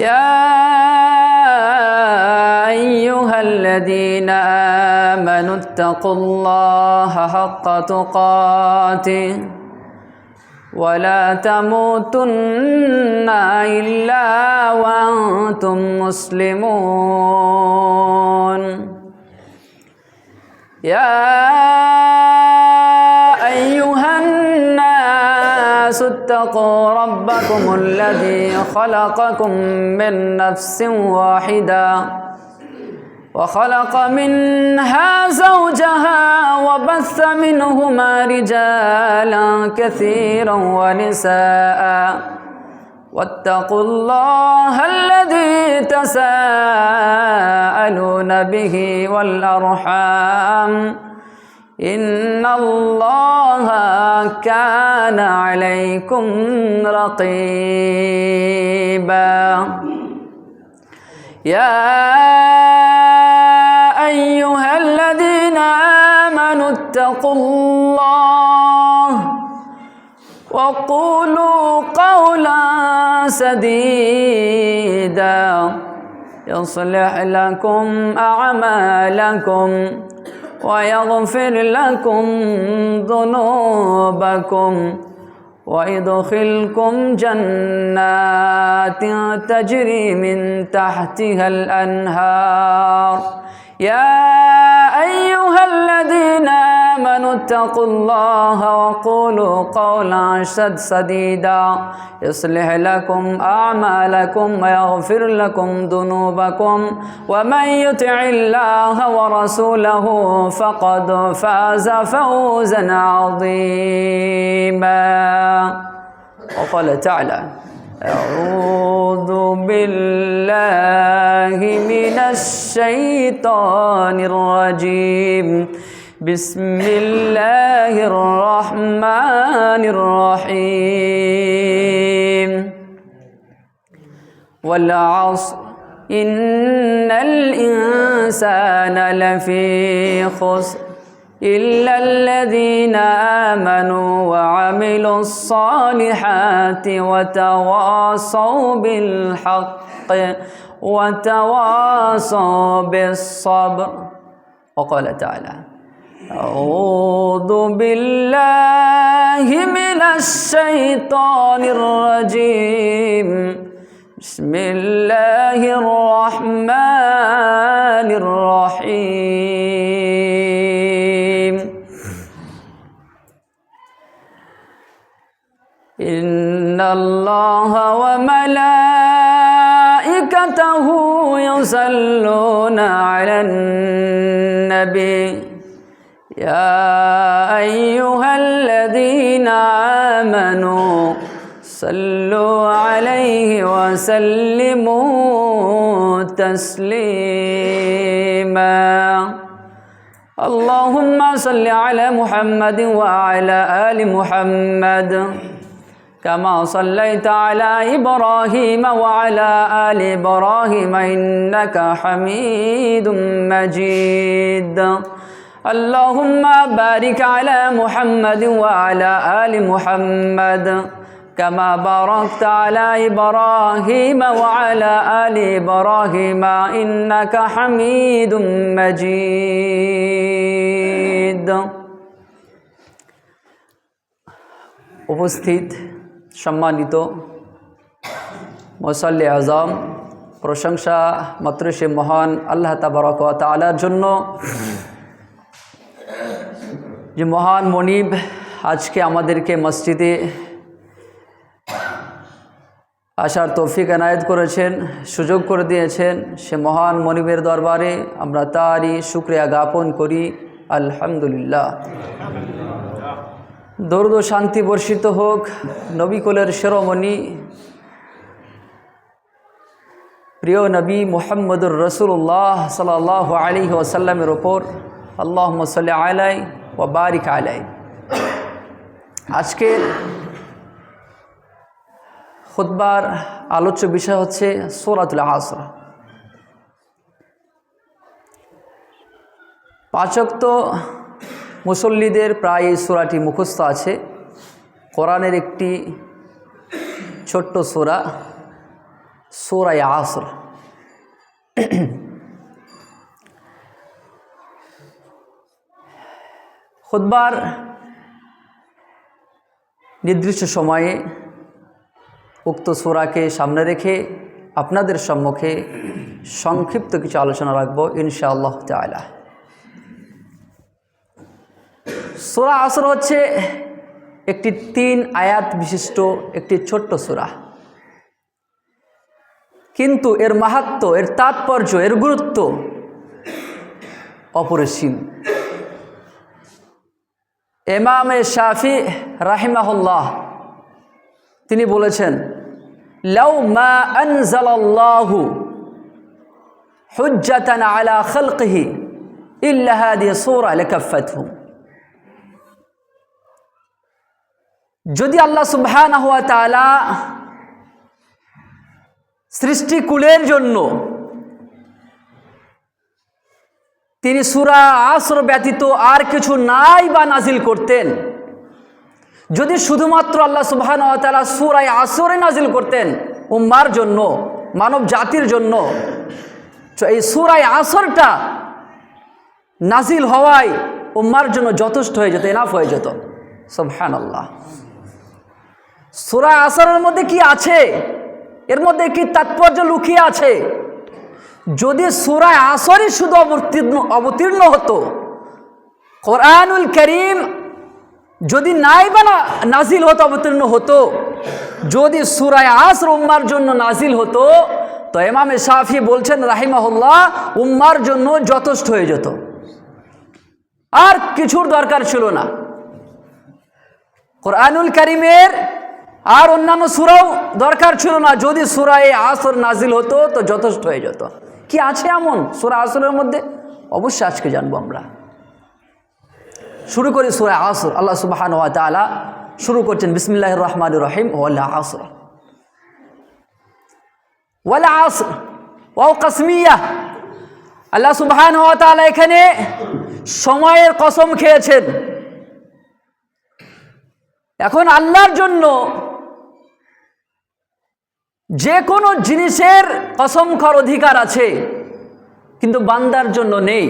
يا أيها الذين آمنوا اتقوا الله حق تقاته ولا تموتن إلا وأنتم مسلمون يا أيها الناس اتقوا ربكم الذي خلقكم من نفس واحدة وخلق منها زوجها وبث منهما رجالا كثيرا ونساء واتقوا الله الذي تساءلون به والأرحام إن الله كان عليكم رقيبا يا أيها الذين آمنوا اتقوا الله وقولوا قولا سديدا يصلح لكم أعمالكم ويغفر لكم ذنوبكم ويدخلكم جنات تجري من تحتها الأنهار يا أيها الذين آمنوا اتقوا الله وقولوا قولا سديدا يصلح لكم أعمالكم ويغفر لكم ذنوبكم ومن يطع الله ورسوله فقد فاز فوزا عظيما وقال تعالى أعوذ بالله من الشيطان الرجيم بسم الله الرحمن الرحيم والعصر إن الإنسان لفي خسر إلا الذين آمنوا وعملوا الصالحات وتواصوا بالحق وتواصوا بالصبر وقال تعالى أعوذ بالله من الشيطان الرجيم بسم الله الرحمن الرحيم إن الله وملائكته يصلون على النبي يا أيها الذين آمنوا صلوا عليه وسلموا تسليما اللهم صل على محمد وعلى آل محمد كما صليت على إبراهيم وعلى آل إبراهيم إنك حميد مجيد اللهم بارك على محمد وعلى آل محمد كما باركت على إبراهيم وعلى آل إبراهيم إنك حميد مجيد উপস্থিত সম্মানিত মুসল্লি আজম প্রশংসা মাত্র সে মহান আল্লাহ তাবারক ওয়া তাআলার জন্য যে মহান মনিব আজকে আমাদেরকে মসজিদে আসার তৌফিক এনায়েত করেছেন, সুযোগ করে দিয়েছেন। সে মহান মনিবের দরবারে আমরা তারই শুকরিয়া জ্ঞাপন করি, আলহামদুলিল্লাহ। দরুদ ও শান্তি বর্ষিত হোক নবী কুলের শিরোমণি প্রিয় নবী মুহাম্মদুর রাসূলুল্লাহ সাল্লাল্লাহু আলাইহি ওয়াসাল্লামের ওপর। আল্লাহুম্মা সাল্লি আলাইহি ওয়া বারিক আলাইহি। আজকের খুতবার আলোচ্য বিষয় হচ্ছে সূরাতুল আসর। পাঁচ ওয়াক্ত মুসল্লিদের প্রায় এই সূরাটি মুখস্থ আছে। কোরআনের একটি ছোট্ট সূরা, সূরা আসর। খুতবার নির্দিষ্ট সময়ে উক্ত সূরাকে সামনে রেখে আপনাদের সম্মুখে সংক্ষিপ্ত কিছু আলোচনা রাখব ইনশাআল্লাহ তাআলা। সূরা আসর হচ্ছে একটি 3 আয়াত বিশিষ্ট একটি ছোট্ট সূরা, কিন্তু এর মাহাত্ম্য, এর তাৎপর্য, এর গুরুত্ব অপরিসীম। ইমাম শাফি রাহিমাহুল্লাহ তিনি বলেছেন, লাউ মা আনজালাল্লাহু হুজ্জাতান আলা খালকিহি ইল্লা হাদিহি সূরা লাকাফাতহুম। যদি আল্লাহ সুবহানাহু ওয়া তাআলা সৃষ্টিকুলের জন্য তিনি সূরা আসর ব্যতীত আর কিছু নাই বা নাজিল করতেন, যদি শুধুমাত্র আল্লাহ সুবহানাহু ওয়া তাআলা সূরা আসরে নাজিল করতেন উম্মার জন্য, মানব জাতির জন্য, তো এই সূরা আসরটা নাজিল হওয়ায় উম্মার জন্য যথেষ্ট হয়ে যেত, এনাফ হয়ে যেত। সুবহানাল্লাহ। সূরা আসরের মধ্যে কি আছে, এর মধ্যে কি তাৎপর্য লুকিয়ে আছে? যদি সূরা আসরই শুধু অবতীর্ণ হতো, কোরআনুল কারীম যদি নাই বা নাজিল হতো, অবতীর্ণ হতো, যদি সূরা আসর উম্মার জন্য নাজিল হতো, তো ইমাম শাফি বলছেন রাহিমাহুল্লাহ উম্মার জন্য যথেষ্ট হয়ে যেত, আর কিছুর দরকার ছিল না। কোরআনুল কারীমের আর অন্যান্য সূরাও দরকার ছিল না, যদি সূরা আসর নাজিল হতো তো যথেষ্ট হয়ে যেত। কি আছে এমন সূরা আসরের মধ্যে? অবশ্যই আজকে জানবো আমরা। শুরু করি সূরা আসর। আল্লাহ সুবহানাহু ওয়া তাআলা শুরু করছেন বিসমিল্লাহির রহমানির রহিম, ওয়াল আসর। ওয়াল আসর ওয়াও কসমিয়া। আল্লাহ সুবহানাহু ওয়া তাআলা এখানে সময়ের কসম খেয়েছেন। এখন আল্লাহর জন্য যে কোনো জিনিসের কসম খাওয়ার অধিকার আছে, কিন্তু বান্দার জন্য নেই।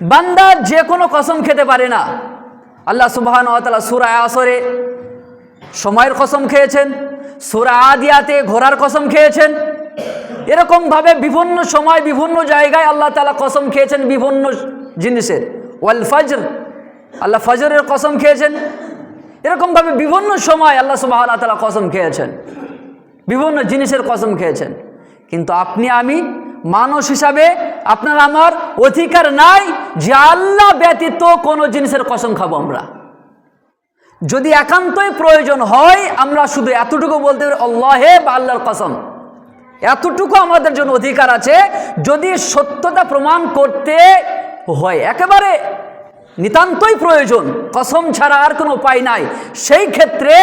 বান্দা যে কোনো কসম খেতে পারে না। আল্লাহ সুবহানাহু ওয়া তাআলা সূরা আসরে সময়ের কসম খেয়েছেন, সূরা আদিয়াতে ঘোড়ার কসম খেয়েছেন। এরকম ভাবে বিভিন্ন সময় বিভিন্ন জায়গায় আল্লাহ তাআলা কসম খেয়েছেন বিভিন্ন জিনিসের। ওয়াল ফজর, আল্লাহ ফজরের কসম খেয়েছেন। এরকম ভাবে বিভিন্ন সময় আল্লাহ সুবহানাহু ওয়া তাআলা কসম খেয়েছেন, বিভিন্ন জিনিসের কসম খেয়েছেন। কিন্তু আপনি আমি মানুষ হিসাবে আপনার আমার অধিকার নাই যে আল্লাহ ব্যতীত কোনো জিনিসের কসম খাবো আমরা। যদি একান্তই প্রয়োজন হয় আমরা শুধু এতটুকু বলতে পারি আল্লাহে বা আল্লাহর কসম, এতটুকু আমাদের জন্য অধিকার আছে। যদি সত্যতা প্রমাণ করতে হয়, একেবারে নিতান্তই প্রয়োজন, কসম ছাড়া আর কোনো উপায় নাই, সেই ক্ষেত্রে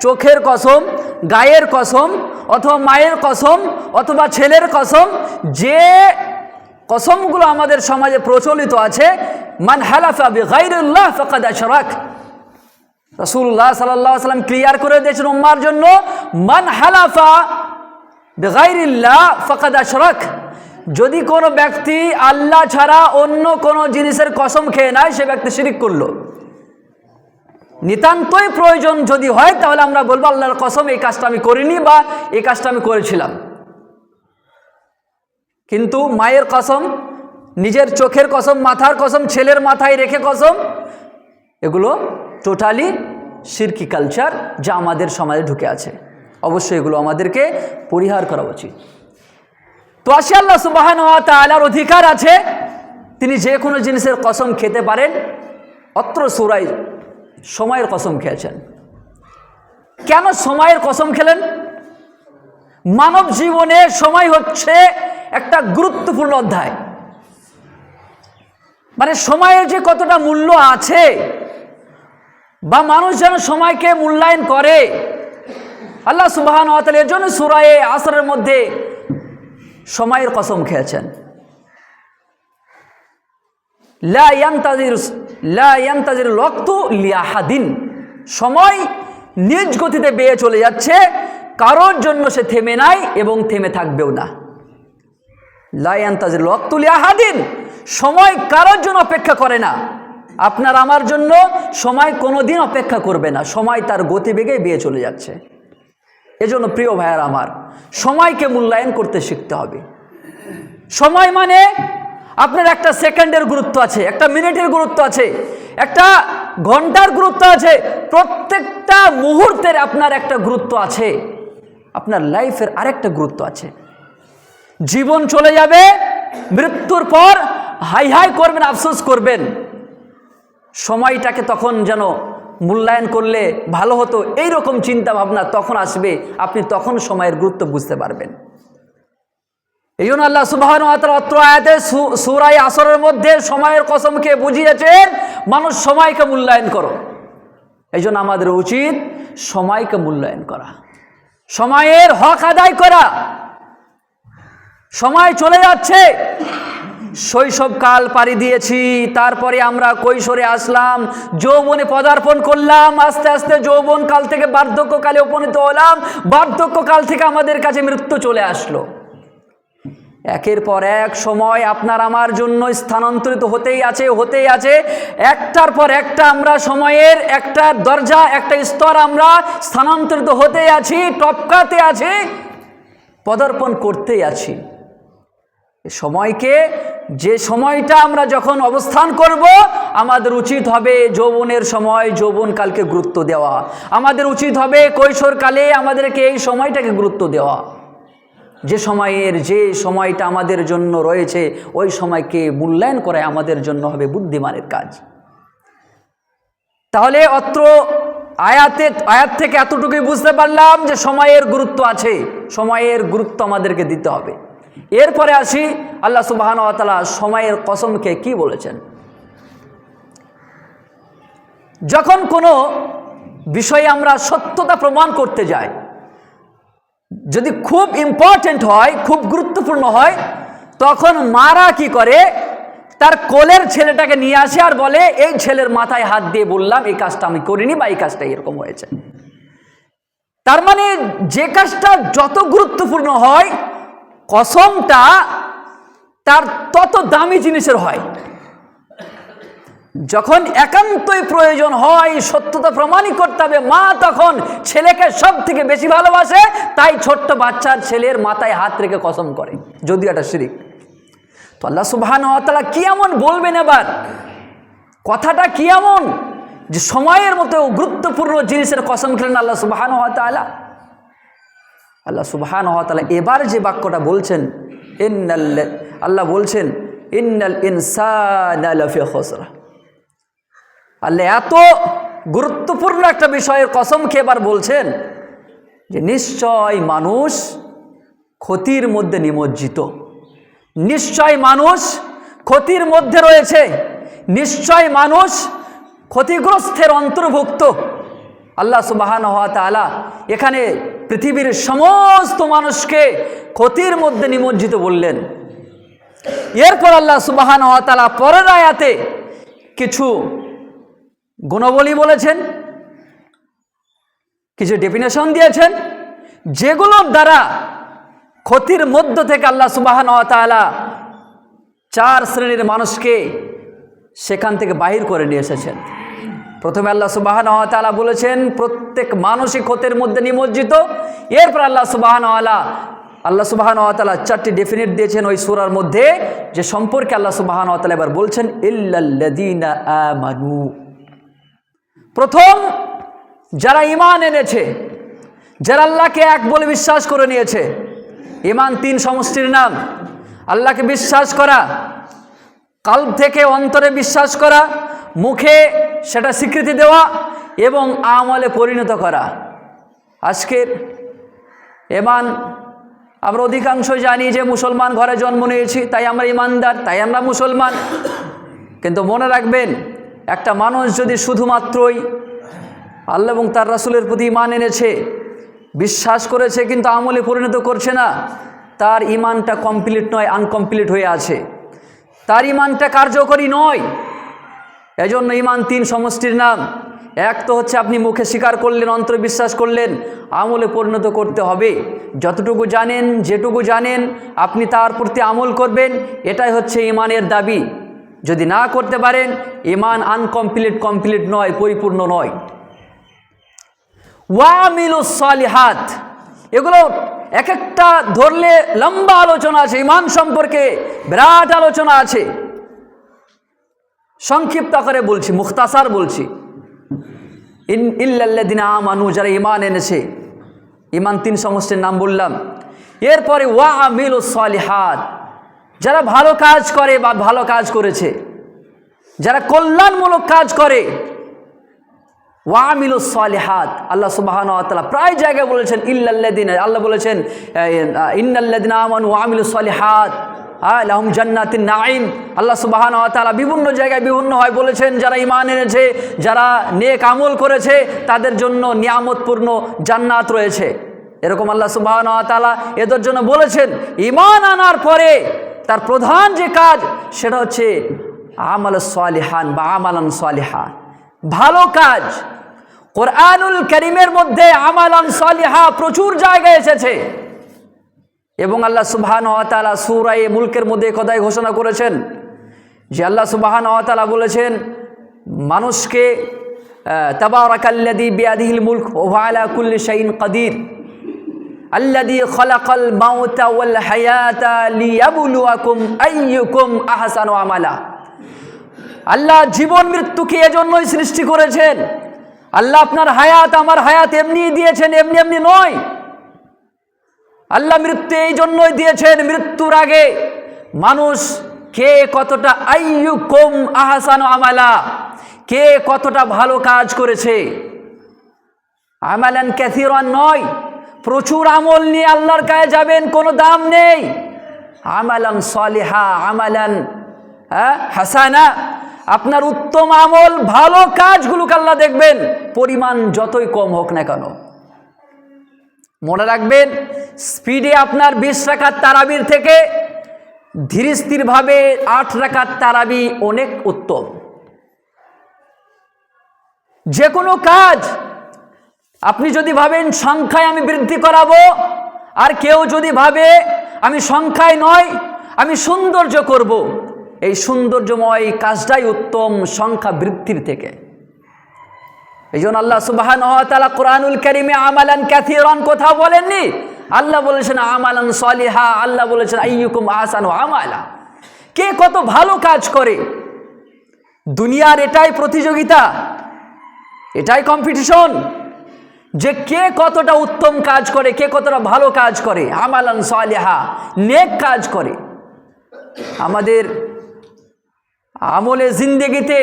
চোখের কসম, গায়ের কসম, অথবা মায়ের কসম, অথবা ছেলের কসম, যে কসমগুলো আমাদের সমাজে প্রচলিত আছে, মান হালাফা বিগাইরিল্লাহ ফাকাদ আশরাক। রাসূলুল্লাহ সাল্লাল্লাহু আলাইহি ওয়াসাল্লাম ক্লিয়ার করে দিয়েছেন উম্মার জন্য, মান হালাফা বিগাইরিল্লাহ ফাকাদ আশরাক। যদি কোনো ব্যক্তি আল্লাহ ছাড়া অন্য কোনো জিনিসের কসম খেয়ে নেয়, সে ব্যক্তি শিরক করলো। নিতান্তই প্রয়োজন যদি হয় তাহলে আমরা বলবো আল্লাহর কসম এই কাজটা আমি করিনি বা এই কাজটা আমি করেছিলাম। কিন্তু মায়ের কসম, নিজের চোখের কসম, মাথার কসম, ছেলের মাথায় রেখে কসম, এগুলো টোটালি শিরকি কালচার যা আমাদের সমাজে ঢুকে আছে। অবশ্যই এগুলো আমাদেরকে পরিহার করা উচিত। তো আসি আল্লাহ সুবহানাহু ওয়া তাআলার অধিকার আছে, তিনি যে কোনো জিনিসের কসম খেতে পারেন। অত্র সূরায় সময়ের কসম খেয়েছেন। কেন সময়ের কসম খেলেন? মানব জীবনে সময় হচ্ছে একটা গুরুত্বপূর্ণ অধ্যায়। মানে সময়ের যে কতটা মূল্য আছে বা মানুষ যেন সময়কে মূল্যায়ন করে, আল্লাহ সুবহানাহু ওয়া তাআলা এর জন্য সূরা আসরের মধ্যে সময়ের কসম খেয়েছেন। লা ইয়ান্তাজির ওয়াক্তু লিআহাদিন, সময় নিজ গতিতে বেয়ে চলে যাচ্ছে, কারোর জন্য সে থেমে নাই এবং থেমে থাকবেও না। লা ইয়ান্তাজির ওয়াক্তু লিআহাদিন, সময় কারোর জন্য অপেক্ষা করে না। আপনার আমার জন্য সময় কোনোদিন অপেক্ষা করবে না, সময় তার গতিবেগে বেয়ে চলে যাচ্ছে। এজন্য প্রিয় ভাইয়ার আমার, সময়কে মূল্যায়ন করতে শিখতে হবে। সময় মানে আপনার একটা সেকেন্ডের গুরুত্ব আছে, একটা মিনিটের গুরুত্ব আছে, একটা ঘন্টার গুরুত্ব আছে, প্রত্যেকটা মুহূর্তের আপনার একটা গুরুত্ব আছে, আপনার লাইফের আরেকটা গুরুত্ব আছে। জীবন চলে যাবে, মৃত্যুর পর হাই হাই করবেন, আফসোস করবেন। সময়টাকে তখন যেন মূল্যায়ন করলে ভালো হতো, এইরকম চিন্তা ভাবনা তখন আসবে, আপনি তখন সময়ের গুরুত্ব বুঝতে পারবেন। এই জন্য আল্লাহ সুবহানাহু ওয়া তাআলা অত্র আয়াতে সূরা আসরের মধ্যে সময়ের কসম খেয়ে বুঝিয়েছেন, মানুষ সময়কে মূল্যায়ন করো। এই জন্য আমাদের উচিত সময়কে মূল্যায়ন করা, সময়ের হক আদায় করা। সময় চলে যাচ্ছে, শৈশবকাল পাড়ি দিয়েছি, তারপরে আমরা কৈশোরে আসলাম, যৌবনে পদার্পণ করলাম, আস্তে আস্তে যৌবনকাল থেকে বার্ধক্যকালে উপনীত হলাম, বার্ধক্যকাল থেকে আমাদের কাছে মৃত্যু চলে আসলো। একের পর এক সময় আপনার আমার জন্য স্থানান্তরিত হতেই আছে, একটার পর একটা আমরা সময়ের একটা দরজা, একটা স্তর আমরা স্থানান্তরিত হতেই আছি, টপকাতে আছি, পদার্পণ করতেই আছি। সময়কে, যে সময়টা আমরা যখন অবস্থান করব, আমাদের উচিত হবে যৌবনের সময় যৌবনকালকে গুরুত্ব দেওয়া, আমাদের উচিত হবে কৈশোরকালে আমাদেরকে এই সময়টাকে গুরুত্ব দেওয়া। যে সময়টা আমাদের জন্য রয়েছে, ওই সময়কে মূল্যায়ন করা আমাদের জন্য হবে বুদ্ধিমানের কাজ। তাহলে অত্র আয়াত থেকে এতটুকুই বুঝতে পারলাম যে সময়ের গুরুত্ব আছে, সময়ের গুরুত্ব আমাদেরকে দিতে হবে। এরপরে আসি আল্লাহ সুবহানাহু ওয়া তাআলা সময়ের কসমকে কি বলেছেন। যখন কোনো বিষয়ে আমরা সত্যতা প্রমাণ করতে যাই, যদি খুব ইম্পর্টেন্ট হয়, খুব গুরুত্বপূর্ণ হয়, তখন মারা কি করে, তার কোলের ছেলেটাকে নিয়ে আসে আর বলে, এই ছেলের মাথায় হাত দিয়ে বললাম এই কাজটা আমি করিনি, বা এই কাজটা এরকম হয়েছে। তার মানে যে কাজটা যত গুরুত্বপূর্ণ হয়, কসমটা তার তত দামি জিনিসের হয়। যখন একান্তই প্রয়োজন হয়, সত্যতা প্রমাণই করতে হবে, মা তখন ছেলেকে সব থেকে বেশি ভালোবাসে, তাই ছোট্ট বাচ্চার ছেলের মাথায় হাত রেখে কসম করে, যদিও এটা শিরক। তো আল্লাহ সুবহানাহু ওয়া তাআলা কি এমন বলবেন, এবার কথাটা কি এমন যে সময়ের মতো গুরুত্বপূর্ণ জিনিসের কসম খেলেন আল্লাহ সুবহানাহু ওয়া তাআলা। আল্লাহ সুবহানাহু ওয়া তাআলা এবার যে বাক্যটা বলছেন, আল্লাহ বলছেন ইন্নাল ইনসানা লাফি খুসর। আল্লাহ এত গুরুত্বপূর্ণ একটা বিষয়ের কসম খেয়ে এবার বলছেন যে নিশ্চয় মানুষ ক্ষতির মধ্যে নিমজ্জিত, নিশ্চয় মানুষ ক্ষতির মধ্যে রয়েছে, নিশ্চয় মানুষ ক্ষতিগ্রস্তের অন্তর্ভুক্ত। আল্লাহ সুবহানাহু ওয়া তাআলা এখানে পৃথিবীর সমস্ত মানুষকে ক্ষতির মধ্যে নিমজ্জিত বললেন। এরপর আল্লাহ সুবহানাহু ওয়া তাআলা পরের আয়াতে কিছু গুণাবলী বলেছেন, কিছু ডেফিনেশন দিয়েছেন, যেগুলোর দ্বারা ক্ষতির মধ্য থেকে আল্লাহ সুবহানাহু ওয়া তাআলা 4 শ্রেণীর মানুষকে সেখান থেকে বাহির করে নিয়ে এসেছেন। প্রথমে আল্লাহ সুবহানাহু ওয়া তাআলা বলেছেন প্রত্যেক মানুষই ক্ষতির মধ্যে নিমজ্জিত। এরপর আল্লাহ সুবহানাহু ওয়া তাআলা 4টি ডেফিনেট দিয়েছেন ওই সূরার মধ্যে, যে সম্পর্কে আল্লাহ সুবহানাহু ওয়া তাআলা এবার বলছেন ইল্লাল্লাযীনা আমানু। প্রথম যারা ঈমান এনেছে, যারা আল্লাহকে এক বলে বিশ্বাস করে নিয়েছে। ঈমান 3 সমষ্টির নাম, আল্লাহকে বিশ্বাস করা, কলব থেকে অন্তরে বিশ্বাস করা, মুখে সেটা স্বীকৃতি দেওয়া এবং আমলে পরিণত করা। আজকের ঈমান আমরা অধিকাংশ জানি যে মুসলমান ঘরে জন্ম নিয়েছি, তাই আমরা ঈমানদার, তাই আমরা মুসলমান। কিন্তু মনে রাখবেন, একটা মানুষ যদি শুধুমাত্রই আল্লাহ এবং তার রাসূলের প্রতি ঈমান এনেছে, বিশ্বাস করেছে, কিন্তু আমলে পরিণত করছে না, তার ঈমানটা কমপ্লিট নয়, আনকমপ্লিট হয়ে আছে, তার ঈমানটা কার্যকরী নয়। এজন্য ঈমান 3 সমষ্টির নাম। এক তো হচ্ছে আপনি মুখে স্বীকার করলেন, অন্তরে বিশ্বাস করলেন, আমলে পরিণত করতে হবে। যতটুকু জানেন, যেটুকু জানেন আপনি তার প্রতি আমল করবেন, এটাই হচ্ছে ইমানের দাবি। যদি না করতে পারেন, ইমান কমপ্লিট নয়, পরিপূর্ণ নয়। ওয়ামিলুস সালিহাত, এগুলো এক একটা ধরলে লম্বা আলোচনা আছে, ইমান সম্পর্কে বিরাট আলোচনা আছে। সংক্ষিপ্ত করে বলছি, মুখতাসার বলছি। ইল্লাল্লাযিনা আমানু, যারা ইমান এনেছে, ইমান 3 সমষ্টির নাম বললাম। এরপরে ওয়ামিলুস সালিহাত, যারা ভালো কাজ করে বা ভালো কাজ করেছে, যারা কল্যাণমূলক কাজ করে। ওয়ামিলুস সালিহাত, আল্লাহ সুবহানাহু ওয়া তাআলা প্রায় জায়গায় বলেছেন ইল্লাল্লাযিনা, আল্লাহ বলেছেন ইন্নাল্লাযিনা আমানু ওয়ামিলুস সালিহাত লাহুম জান্নাতুন নাঈম। আল্লাহ সুবহানাহু ওয়া তাআলা বিভিন্ন জায়গায় বিভিন্ন হয় বলেছেন, যারা ঈমান এনেছে, যারা নেক আমল করেছে, তাদের জন্য নিয়ামতপূর্ণ জান্নাত রয়েছে। এরকম আল্লাহ সুবহানাহু ওয়া তাআলা এদের জন্য বলেছেন। ঈমান আনার পরে তার প্রধান যে কাজ, সেটা হচ্ছে আমালুস সালিহান বা আমালান সালিহা, ভালো কাজ। কোরআনুল কারীমের মধ্যে আমালান সালিহা প্রচুর জায়গায় এসেছে এবং আল্লাহ সুবহানাহু ওয়া তাআলা সূরা মুলকের মধ্যে কথাই ঘোষণা করেছেন যে আল্লাহ সুবহানাহু ওয়া তাআলা বলেছেন মানুষকে তাবারাকাল্লাযী বিয়াদিহিল মুলক ওয়া হুয়া আলা কুল্লি শাইইন কাদির আল্লাযী খালাকাল মাউতা ওয়াল হায়াতা লিয়াবলুয়াকুম আইয়ুকুম আহসানু আমালা। আল্লাহ জীবন মৃত্যুকে এজন্যই সৃষ্টি করেছেন। আল্লাহ আপনার হায়াত, আমার হায়াত এমনি দিয়েছেন, এমনি নয়। আল্লাহ মৃত্যু এই জন্যই দিয়েছেন, মৃত্যুর আগে মানুষ কে কতটা আইয়ুকুম আহসানু আমালা, কে কতটা ভালো কাজ করেছে। আমালান কাসীরান নয়, প্রচুর আমল নিয়ে আল্লাহর কাছে যাবেন, কোনো দাম নেই। আমালান সালিহা, আমালান হাসানা, আপনার উত্তম আমল, ভালো কাজগুলোকে আল্লাহ দেখবেন, পরিমাণ যতই কম হোক না কেন। মনে রাখবেন, স্পিডে আপনার 20 রাকাত তারাবির থেকে ধীর স্থিরভাবে 8 রাকাত তারাবি অনেক উত্তম। যে কোনো কাজ আপনি যদি ভাবেন সংখ্যায় আমি বৃদ্ধি করাবো, আর কেউ যদি ভাবে আমি সংখ্যায় নয়, আমি সৌন্দর্য করব, এই সৌন্দর্যময় কাজটাই উত্তম সংখ্যা বৃদ্ধির থেকে। এই জন্য আল্লাহ সুবহানাহু ওয়া তাআলা কোরআনুল কারীমে আমালান কাসীরান কথা বলেননি, আল্লাহ বলেছেন আমালান সালিহা, আল্লাহ বলেছেন আইয়ুকুম আহসানু আমালা, কে কত ভালো কাজ করে। দুনিয়ার এটাই প্রতিযোগিতা, এটাই কম্পিটিশন, যে কে কতটা উত্তম কাজ করে, কে কতটা ভালো কাজ করে, আমালান সালিহা, নেক কাজ করে। আমাদের আমলে জিন্দেগিতে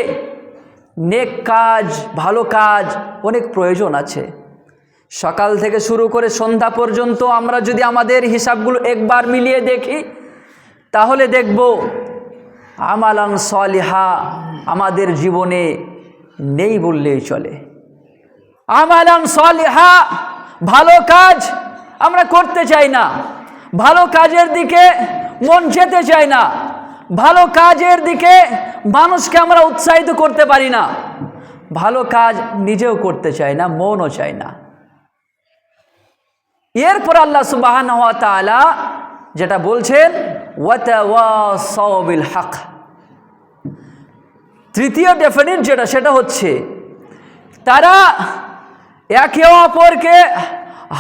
নেক কাজ, ভালো কাজ অনেক প্রয়োজন আছে। সকাল থেকে শুরু করে সন্ধ্যা পর্যন্ত আমরা যদি আমাদের হিসাবগুলো একবার মিলিয়ে দেখি, তাহলে দেখব আমালান সালিহা আমাদের জীবনে নেই বললেই চলে। আমালান সালিহা, ভালো কাজ আমরা করতে চাই না, ভালো কাজের দিকে মন যেতে চায় না, ভালো কাজের দিকে মানুষকে আমরা উৎসাহিত করতে পারি না, ভালো কাজ নিজেও করতে চাই না, মনও চায় না। এরপর আল্লাহ সুবহানাহু ওয়া তাআলা যেটা বলছেন ওয়াতাওয়াসাউ বিল হক, তৃতীয় ডেফিনিট যেটা, সেটা হচ্ছে তারা একে অপরকে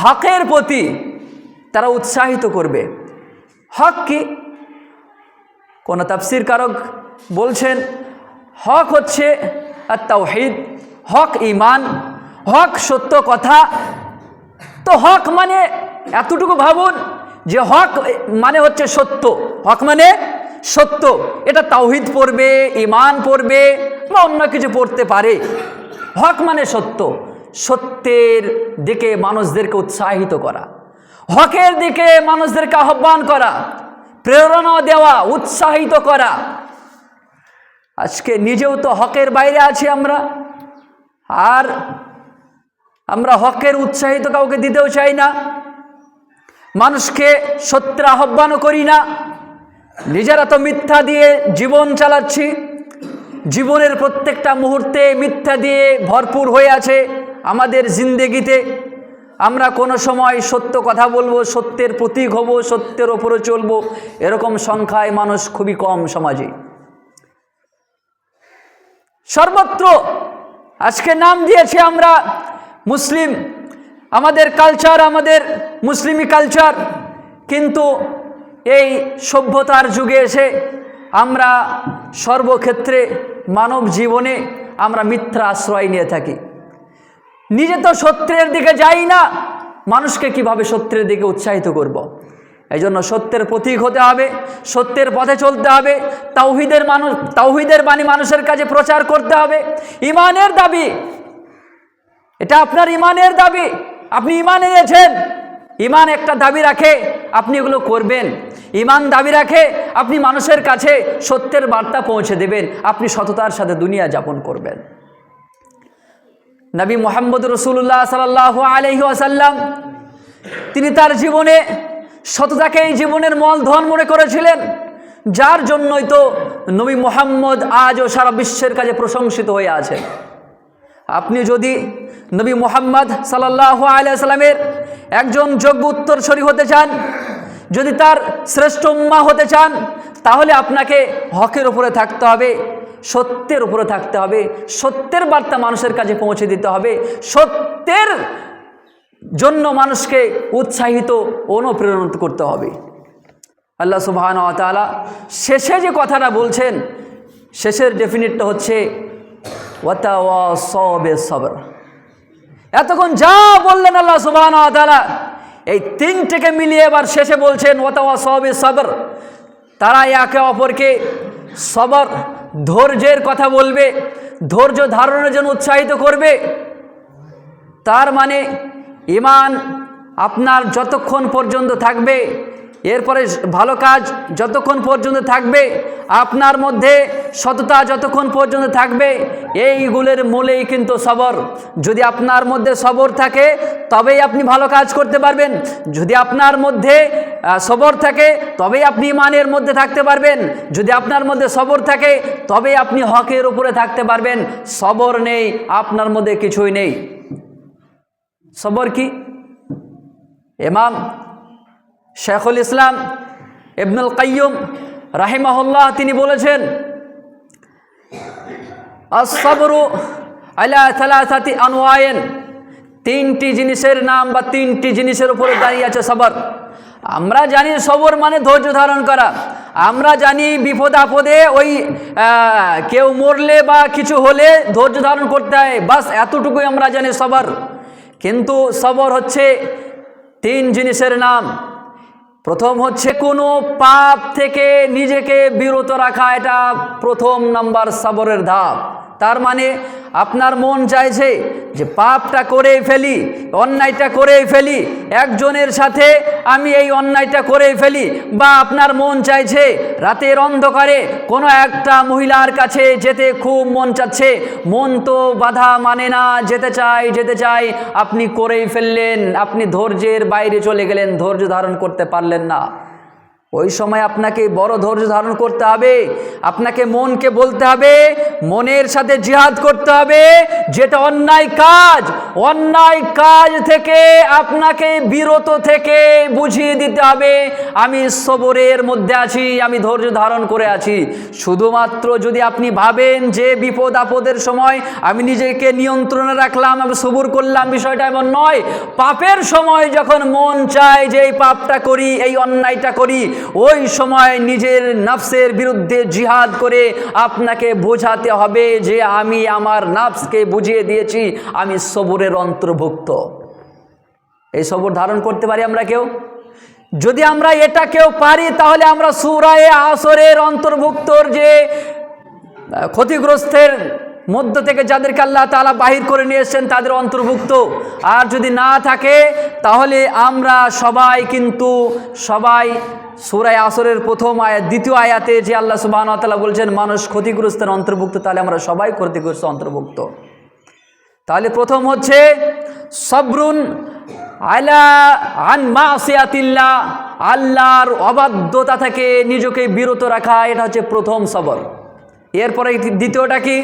হকের প্রতি তারা উৎসাহিত করবে। হক কি? কোন তাফসীর কারক বলছেন হক হচ্ছে আত-তাওহীদ, হক ঈমান, হক সত্য কথা। তো হক মানে এতটুকু ভাবুন যে হক মানে হচ্ছে সত্য, হক মানে সত্য। এটা তাওহীদ পড়বে, ঈমান পড়বে বা অন্য কিছু পড়তে পারে। হক মানে সত্য, সত্যের দিকে মানুষদেরকে উৎসাহিত করা, হকের দিকে মানুষদেরকে আহ্বান করা, প্রেরণা দেওয়া, উৎসাহিত করা। আজকে নিজেও তো হকের বাইরে আছি আমরা, আর আমরা হকের উৎসাহিত কাউকে দিতেও চাই না, মানুষকে সত্যের আহ্বানও করি না, নিজেরা তো মিথ্যা দিয়ে জীবন চালাচ্ছি। জীবনের প্রত্যেকটা মুহূর্তে মিথ্যা দিয়ে ভরপুর হয়ে আছে আমাদের জিন্দেগিতে। আমরা কোনো সময় সত্য কথা বলবো, সত্যের প্রতীক হব, সত্যের ওপরে চলবো, এরকম সংখ্যায় মানুষ খুবই কম সমাজে। সর্বত্র আজকে নাম দিয়েছি আমরা মুসলিম, আমাদের কালচার, আমাদের মুসলিমি কালচার, কিন্তু এই সভ্যতার যুগে এসে আমরা সর্বক্ষেত্রে মানব জীবনে আমরা মিথ্যা আশ্রয় নিয়ে থাকি। নিজে তো সত্যের দিকে যাই না, মানুষকে কিভাবে সত্যের দিকে উৎসাহিত করব। এই জন্য সত্যের প্রতীক হতে হবে, সত্যের পথে চলতে হবে, তাওহীদের বাণী মানুষের কাছে প্রচার করতে হবে। ইমানের দাবি, এটা আপনার ইমানের দাবি, আপনি ইমান এনেছেন, ইমান একটা দাবি রাখে, আপনি এগুলো করবেন। ইমান দাবি রাখে আপনি মানুষের কাছে সত্যের বার্তা পৌঁছে দেবেন, আপনি সততার সাথে দুনিয়া যাপন করবেন। নবী মুহাম্মদ রাসূলুল্লাহ সাল্লাল্লাহু আলাইহি ওয়াসাল্লাম তিনি তার জীবনে সততাকেই জীবনের মূলধন মনে করেছিলেন, যার জন্যই তো নবী মুহাম্মদ আজও সারা বিশ্বের কাছে প্রশংসিত হয়ে আছেন। আপনি যদি নবী মুহাম্মদ সাল্লাল্লাহু আলাইহি ওয়াসাল্লামের একজন যোগ্য উত্তরসূরি হতে চান, যদি তার শ্রেষ্ঠ উম্মাহ হতে চান, তাহলে আপনাকে হকের উপরে থাকতে হবে, সত্যের উপরে থাকতে হবে, সত্যের বার্তা মানুষের কাছে পৌঁছে দিতে হবে, সত্যের জন্য মানুষকে উৎসাহিত অনুপ্রেরণা করতে হবে। আল্লাহ সুবহানাহু ওয়া তাআলা শেষে যে কথাটা বলছেন, শেষের ডেফিনিটটা হচ্ছে ওয়াতাওয়াসাউ বিস-সাবর। এতক্ষণ যা বললেন আল্লাহ সুবহানাহু ওয়া তাআলা, এই তিনটাকে মিলিয়ে এবার শেষে বলছেন ওয়াতাওয়াসাউ বিস-সাবর। তারা একে অপরকে সবর, ধৈর্যের কথা বলবে, ধৈর্য ধারণের জন্য উৎসাহিত করবে। তার মানে ঈমান আপনার যতক্ষণ পর্যন্ত থাকবে, এরপরে ভালো কাজ যতক্ষণ পর্যন্ত থাকবে, আপনার মধ্যে সততা যতক্ষণ পর্যন্ত থাকবে, এইগুলোর মূলেই কিন্তু সবর। যদি আপনার মধ্যে সবর থাকে তবেই আপনি ভালো কাজ করতে পারবেন, যদি আপনার মধ্যে সবর থাকে তবেই আপনি ঈমানের মধ্যে থাকতে পারবেন, যদি আপনার মধ্যে সবর থাকে তবেই আপনি হকের উপরে থাকতে পারবেন। সবর নেই, আপনার মধ্যে কিছুই নেই। সবর কি? ইমাম শেখুল ইসলাম ইবনুল কাইয়্যিম রাহিমাহুল্লাহ তিনি বলেছেন, আস-সাবরু আলা সালাসাতি আনওয়াইন, তিনটি জিনিসের নাম বা তিনটি জিনিসের উপরে দাঁড়িয়ে আছে সবর। আমরা জানি সবর মানে ধৈর্য ধারণ করা, আমরা জানি বিপদ আপদে ওই কেউ মরলে বা কিছু হলে ধৈর্য ধারণ করতে হয়, বাস এতটুকুই আমরা জানি সবর। কিন্তু সবর হচ্ছে তিন জিনিসের নাম। প্রথম হচ্ছে কোনো পাপ থেকে নিজেকে বিরত রাখা, এটা প্রথম নাম্বার সবরের ধাপ। তার মানে আপনার মন চাইছে যে পাপটা করেই ফেলি, অন্যায়টা করেই ফেলি, একজনের সাথে আমি এই অন্যায়টা করেই ফেলি, বা আপনার মন চাইছে রাতের অন্ধকারে কোনো একটা মহিলার কাছে যেতে খুব মন চাচ্ছে, মন তো বাধা মানে না, যেতে চাই, আপনি করেই ফেললেন, আপনি ধৈর্যের বাইরে চলে গেলেন, ধৈর্য ধারণ করতে পারলেন না। ওই সময় আপনাকে বড় ধৈর্য ধারণ করতে হবে, আপনাকে মনকে বলতে হবে, মনের সাথে জিহাদ করতে হবে, যেটা অন্যায় কাজ থেকে আপনাকে বিরত থেকে বুঝিয়ে দিতে হবে আমি সবরের মধ্যে আছি, আমি ধৈর্য ধারণ করে আছি। শুধুমাত্র যদি আপনি ভাবেন যে বিপদ আপদের সময় আমি নিজেকে নিয়ন্ত্রণে রাখলাম, আমি সবুর করলাম, বিষয়টা এমন নয়। পাপের সময় যখন মন চায় যে এই পাপটা করি, এই অন্যায়টা করি, ওই সময় নিজের নফসের বিরুদ্ধে জিহাদ করে আপনাকে বোঝাতে হবে যে আমি আমার নফসকে বুঝিয়ে দিয়েছি আমি সবরের অন্তর্ভুক্ত। এই সবর ধারণ করতে পারি আমরা কেউ? যদি আমরা এটা কেউ পারি, তাহলে আমরা সূরা আসরের অন্তর্ভুক্তর যে ক্ষতিগ্রস্তের মধ্য থেকে যাদেরকে আল্লাহ তাআলা বাহির করে নিয়ে এসেছেন তাদের অন্তর্ভুক্ত। আর যদি না থাকে তাহলে আমরা সবাই সূরা আসরের প্রথম আয়াত, দ্বিতীয় আয়াতে যে আল্লাহ সুবহানাহু ওয়া তাআলা বলছেন মানুষ ক্ষতিগ্রস্তের অন্তর্ভুক্ত, তাহলে আমরা সবাই ক্ষতিগ্রস্ত অন্তর্ভুক্ত। তাহলে প্রথম হচ্ছে সবরুন আলা আন মাসিয়াতিল্লাহ, আল্লাহর অবাধ্যতা থেকে নিজেকে বিরত রাখা, এটা হচ্ছে প্রথম সবর। এরপরে দ্বিতীয়টা কি?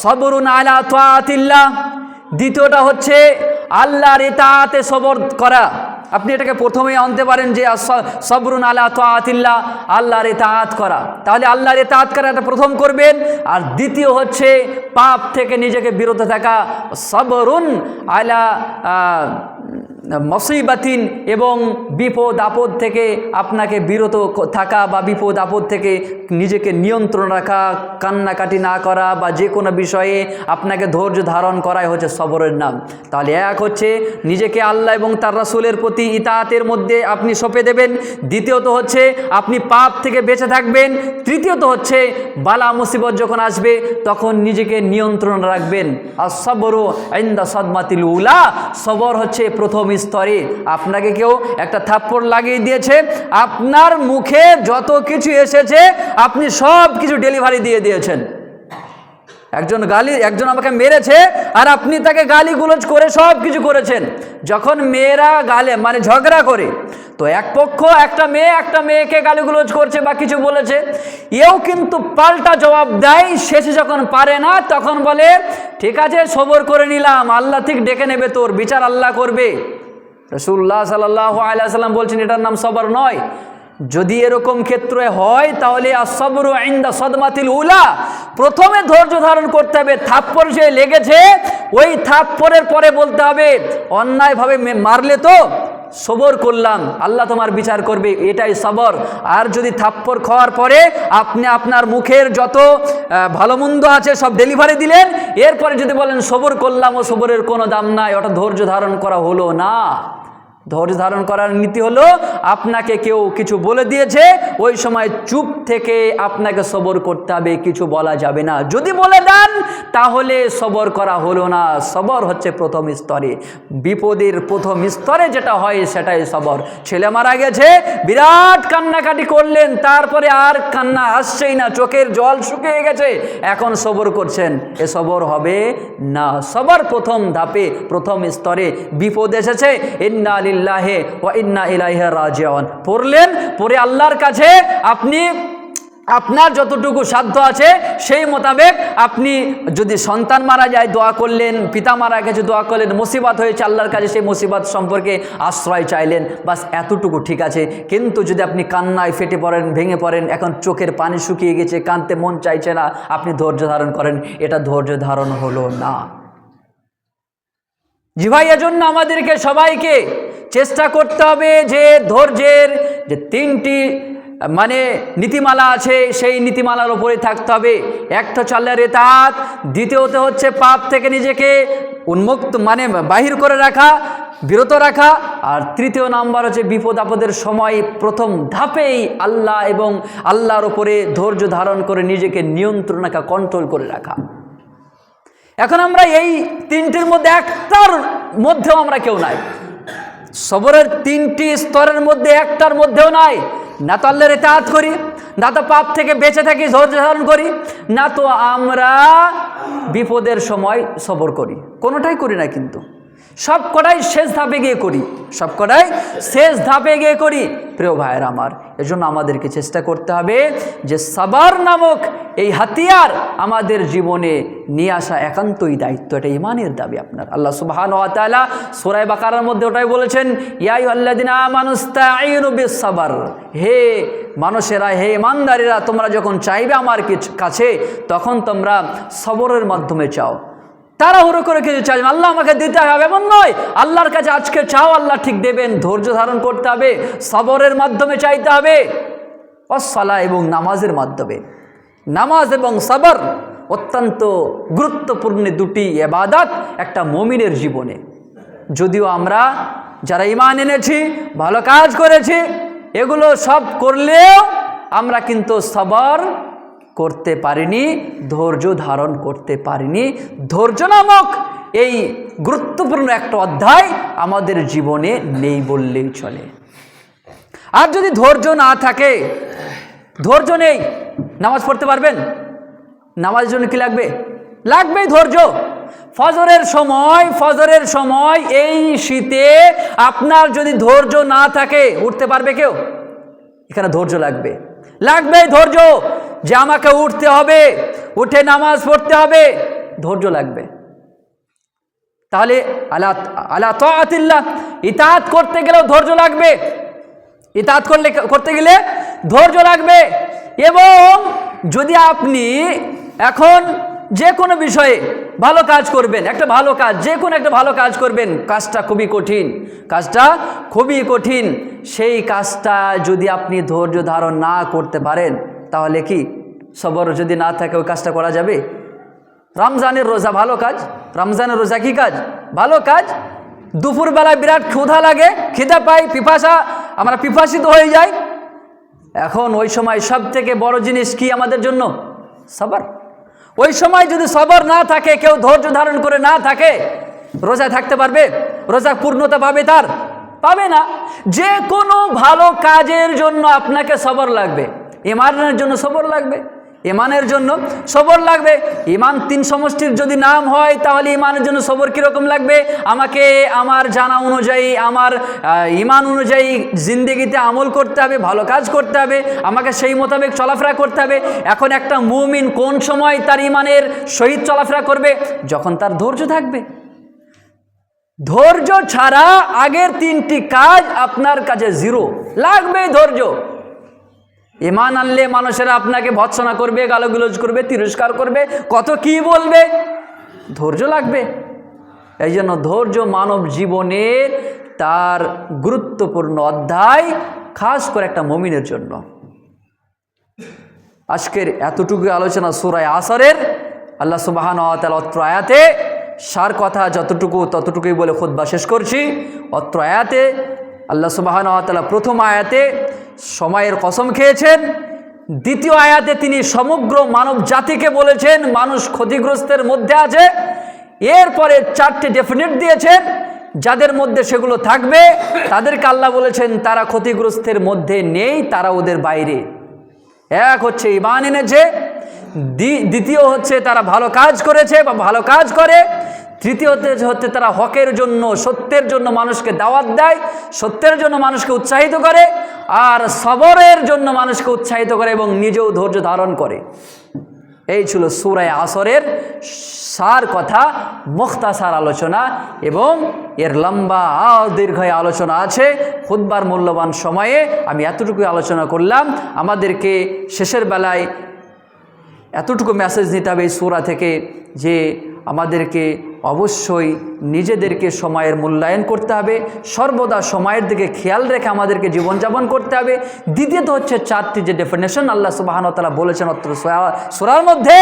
সবরুন আলা তাআতিল্লাহ। দ্বিতীয়টা হচ্ছে আল্লাহর ইতাআতে সবর করা। আপনি এটাকে প্রথমেই আনতে পারেন যে সবরুন আলা তাআতিল্লাহ, আল্লাহর ইতাআত করা। তাহলে আল্লাহর ইতাআত করা এটা প্রথম করবেন। আর দ্বিতীয় হচ্ছে পাপ থেকে নিজেকে বিরত থাকা, সবরুন আলা মুসিবাতিন, এবং বিপদ আপদ থেকে আপনাকে বিরত থাকা বা বিপদ আপদ থেকে নিজেকে নিয়ন্ত্রণ রাখা, কান্নাকাটি না করা বা যে কোনো বিষয়ে আপনাকে ধৈর্য ধারণ করাই হচ্ছে সবরের নাম। তাহলে এক হচ্ছে নিজেকে আল্লাহ এবং তার রাসূলের প্রতি ইতাআতের মধ্যে আপনি সঁপে দেবেন। দ্বিতীয়ত হচ্ছে আপনি পাপ থেকে বেঁচে থাকবেন। তৃতীয়ত হচ্ছে বালা মুসিবত যখন আসবে তখন নিজেকে নিয়ন্ত্রণ রাখবেন। আর সবরু ইনদা সাদমাতিল উলা, সবর হচ্ছে প্রথম স্তরে। আপনাকে কেউ একটা থাপ্পড় লাগিয়ে দিয়েছে, আপনার মুখে যত কিছু এসেছে আপনি সব কিছু ডেলিভারি দিয়ে দিয়েছেন। একজন আমাকে মেরেছে আর আপনি তাকে গালিগুলোজ করে সব কিছু করেছেন। যখন মেয়েরা ঝগড়া করে তো এক পক্ষ একটা মেয়েকে গালিগুলোজ করছে বা কিছু বলেছে, এও কিন্তু পাল্টা জবাব দেয়। শেষে যখন পারে না তখন বলে ঠিক আছে সবর করে নিলাম, আল্লাহ ঠিক ডেকে নেবে, তোর বিচার আল্লাহ করবে। রাসূলুল্লাহ সাল্লাল্লাহু আলাইহি ওয়াসাল্লাম বলছেন এটার নাম সবর নয়। যদি এরকম ক্ষেত্রে হয় তাহলে আসসাবরু ইনদা সাদমাতিল উলা, প্রথমে ধৈর্য ধারণ করতে হবে। থাপ্পড় যে লেগেছে ওই থাপ্পড়ের পরে বলতে হবে অন্যায়ভাবে মারলে তো সবর করলাম, আল্লাহ তোমার বিচার করবে, এটাই সবর। আর যদি থাপ্পড় খাওয়ার পরে আপনি আপনার মুখের যত ভালো মন্দ আছে সব ডেলিভারি দিলেন, এরপরে যদি বলেন সবর করলাম, ও সবরের কোনো দাম নাই, ওটা ধৈর্য ধারণ করা হলো না। ধৈর্য ধারণ করার নীতি হলো আপনাকে কেউ কিছু বলে দিয়েছে, ওই সময় চুপ থেকে আপনাকে সবর করতে হবে, কিছু বলা যাবে না। যদি বলে দেন তাহলে সবর করা হলো না। সবর হচ্ছে প্রথম স্তরে, বিপদের প্রথম স্তরে যেটা হয় সেটাই সবর। ছেলে মারা গেছে, বিরাট কান্নাকাটি করলেন, তারপরে আর কান্না আসছেই না, চোখের জল শুকিয়ে গেছে, এখন সবর করছেন, এ সবর হবে না। সবর প্রথম ধাপে, প্রথম স্তরে। বিপদ এসেছে, ইন্না লিল্লাহি ওয়া ইন্না ইলাইহি রাজিউন পড়লেন, পরে আল্লাহর কাছে আপনি আপনার যতটুকু সাধ্য আছে সেই মোতাবেক, আপনি যদি সন্তান মারা যায় দোয়া করলেন, পিতা মারা গেছে দোয়া করলেন, মুসিবত হয়েছে আল্লাহর কাছে সেই মুসিবত সম্পর্কে আশ্রয় চাইলেন, বাস এতটুকু ঠিক আছে। কিন্তু যদি আপনি কান্নায় ফেটে পড়েন, ভেঙে পড়েন, এখন চোখের পানি শুকিয়ে গেছে, কাঁদতে মন চাইছে না, আপনি ধৈর্য ধারণ করেন, এটা ধৈর্য ধারণ হলো না। জি ভাই, এজন্য আমাদেরকে সবাইকে চেষ্টা করতে হবে যে ধৈর্যের যে তিনটি নীতিমালা আছে সেই নীতিমালার উপরে থাকতে হবে। একটা হচ্ছে আল্লাহর ইতাআত, দ্বিতীয়ত হচ্ছে পাপ থেকে নিজেকে উন্মুক্ত বাহির করে রাখা, বিরত রাখা, আর তৃতীয় নাম্বার হচ্ছে বিপদ আপদের সময় প্রথম ধাপেই আল্লাহ এবং আল্লাহর উপরে ধৈর্য ধারণ করে নিজেকে নিয়ন্ত্রণ রাখা, কন্ট্রোল করে রাখা। এখন আমরা এই তিনটির মধ্যে একটার মধ্যেও আমরা কেউ নাই। সবরের তিনটি স্তরের মধ্যে একটার মধ্যেও নাই। না তো আল্লাহর ইতাআত করি, না তো পাপ থেকে বেঁচে থাকি, ধৈর্য ধারণ করি, না তো আমরা বিপদের সময় সবর করি। কোনোটাই করি না, কিন্তু সব কটাই শেষ ধাপে গিয়ে করি, সব কটাই শেষ ধাপে গিয়ে করি। প্রিয় ভাইয়েরা আমার, এজন্য আমাদেরকে চেষ্টা করতে হবে যে সাবর নামক এই হাতিয়ার আমাদের জীবনে নিয়ে আসা একান্তই দায়িত্ব, এটা ঈমানের দাবি আপনার। আল্লাহ সুবহানাহু ওয়া তাআলা সূরা বাকারার মধ্যে ওটাই বলেছেন, ইয়া আইয়ুহাল্লাযিনা আমানুস্তাঈনু বিস-সাবর, হে মানুষেরা, হে ইমানদারেরা, তোমরা যখন চাইবে আমার কাছে তখন তোমরা সবরের মাধ্যমে চাও। তাড়াহুড়ো করে কিছু চাই আল্লাহ আমাকে দিতে হবে এমন নয়, আল্লাহর কাছে আজকে চাও, আল্লাহ ঠিক দেবেন। ধৈর্য ধারণ করতে হবে, সবরের মাধ্যমে চাইতে হবে, ওয়াস-সালাহ এবং নামাজের মাধ্যমে। নামাজ এবং সবর অত্যন্ত গুরুত্বপূর্ণ দুটি ইবাদত একটা মুমিনের জীবনে। যদিও আমরা যারা ঈমান এনেছি, ভালো কাজ করেছি, এগুলো সব করলেও আমরা কিন্তু সবর করতে পারিনি, ধৈর্য ধারণ করতে পারিনি। ধৈর্য নামক এই গুরুত্বপূর্ণ একটা অধ্যায় আমাদের জীবনে নেই বললেই চলে। আর যদি ধৈর্য না থাকে, ধৈর্য নেই, নামাজ পড়তে পারবেন? নামাজের জন্য কি লাগবে? লাগবেই ধৈর্য। ফজরের সময় এই শীতে আপনার যদি ধৈর্য না থাকে, উঠতে পারবে কেউ? এখানে ধৈর্য লাগবেই ধৈর্য। যে আমাকে উঠতে হবে, উঠে নামাজ পড়তে হবে, ধৈর্য লাগবে। তাহলে আলা তাআতিল্লাহ, ইতাআত করতে গেলেও ধৈর্য লাগবে, ইতাআত করতে গেলে ধৈর্য লাগবে। এবং যদি আপনি এখন যে কোনো বিষয়ে ভালো কাজ করবেন, একটা ভালো কাজ, যে কোনো একটা ভালো কাজ করবেন, কাজটা খুবই কঠিন, কাজটা খুবই কঠিন, সেই কাজটা যদি আপনি ধৈর্য ধারণ না করতে পারেন, তাহলে কি সবর যদি না থাকে ওই কাজটা করা যাবে? রমজানের রোজা ভালো কাজ, রমজানের রোজা কি কাজ? ভালো কাজ। দুপুরবেলায় বিরাট ক্ষুধা লাগে, খিদা পাই, পিপাসা, আমরা পিপাসিত হয়ে যাই। এখন ওই সময় সব থেকে বড় জিনিস কি আমাদের জন্য? সবর। ওই সময় যদি সবর না থাকে, কেউ ধৈর্য ধারণ করে না থাকে, রোজা থাকতে পারবে? রোজা পূর্ণতা পাবে? তার পাবে না। যে কোনো ভালো কাজের জন্য আপনাকে সবর লাগবে। ইমানের জন্য সবর লাগবে, ইমানের জন্য সবর লাগবে। ইমান তিন সমষ্টির যদি নাম হয়, তাহলে ইমানের জন্য সবর কীরকম লাগবে? আমাকে আমার জানা অনুযায়ী, আমার ইমান অনুযায়ী জিন্দেগিতে আমল করতে হবে, ভালো কাজ করতে হবে, আমাকে সেই মোতাবেক চলাফেরা করতে হবে। এখন একটা মুমিন কোন সময় তার ইমানের সহিত চলাফেরা করবে? যখন তার ধৈর্য থাকবে। ধৈর্য ছাড়া আগের তিনটি কাজ আপনার কাছে জিরো। লাগবে ধৈর্য। ইমান আনলে মানুষেরা আপনাকে ভৎসনা করবে, গালগুলোজ করবে, তিরস্কার করবে, কত কি বলবে, ধৈর্য লাগবে। এই জন্য ধৈর্য মানব জীবনের তার গুরুত্বপূর্ণ অধ্যায়, খাস করে একটা মুমিনের জন্য। আজকের এতটুকু আলোচনা সূরা আসরের। আল্লাহ সুবহানাহু ওয়া তাআলা অত্র আয়াতে সার কথা যতটুকু ততটুকুই বলে খুতবা শেষ করছি। অত্র আয়াতে আল্লাহ সুবহানাহু ওয়া তাআলা প্রথম আয়াতে সময়ের কসম খেয়েছেন, দ্বিতীয় আয়াতে তিনি সমগ্র মানব জাতিকে বলেছেন মানুষ ক্ষতিগ্রস্তের মধ্যে আছে। এরপরে চারটি ডেফিনেট দিয়েছেন, যাদের মধ্যে সেগুলো থাকবে তাদেরকে আল্লাহ বলেছেন তারা ক্ষতিগ্রস্তের মধ্যে নেই, তারা ওদের বাইরে। এক হচ্ছে ঈমান এনেছে, দ্বিতীয় হচ্ছে তারা ভালো কাজ করেছে বা ভালো কাজ করে, তৃতীয় হচ্ছে তারা হকের জন্য, সত্যের জন্য মানুষকে দাওয়াত দেয়, সত্যের জন্য মানুষকে উৎসাহিত করে, আর সবরের জন্য মানুষকে উৎসাহিত করে এবং নিজেও ধৈর্য ধারণ করে। এই ছিল সূরা আসরের সার কথা, মুখতাসার আলোচনা। এবং এর লম্বা দীর্ঘ আলোচনা আছে। খুতবার মূল্যবান সময়ে আমি এতটুকু আলোচনা করলাম। আমাদেরকে শেষের বেলায় এতটুকু মেসেজ নিতে হবে এই সূরা থেকে, যে আমাদেরকে অবশ্যই নিজেদেরকে সময়ের মূল্যায়ন করতে হবে, সর্বদা সময়ের দিকে খেয়াল রেখে আমাদেরকে জীবনযাপন করতে হবে। দ্বিতীয়ত হচ্ছে চারটি যে ডেফিনেশন আল্লাহ সুবহানাহু ওয়া তাআলা বলেছেন অত্র সূরার মধ্যে,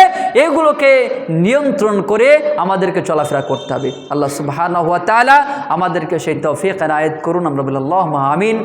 এগুলোকে নিয়ন্ত্রণ করে আমাদেরকে চলাফেরা করতে হবে। আল্লাহ সুবহানাহু ওয়া তাআলা আমাদেরকে সেই তৌফিক এনায়েত করুন। আমরা বলি আল্লাহুম্মা আমিন।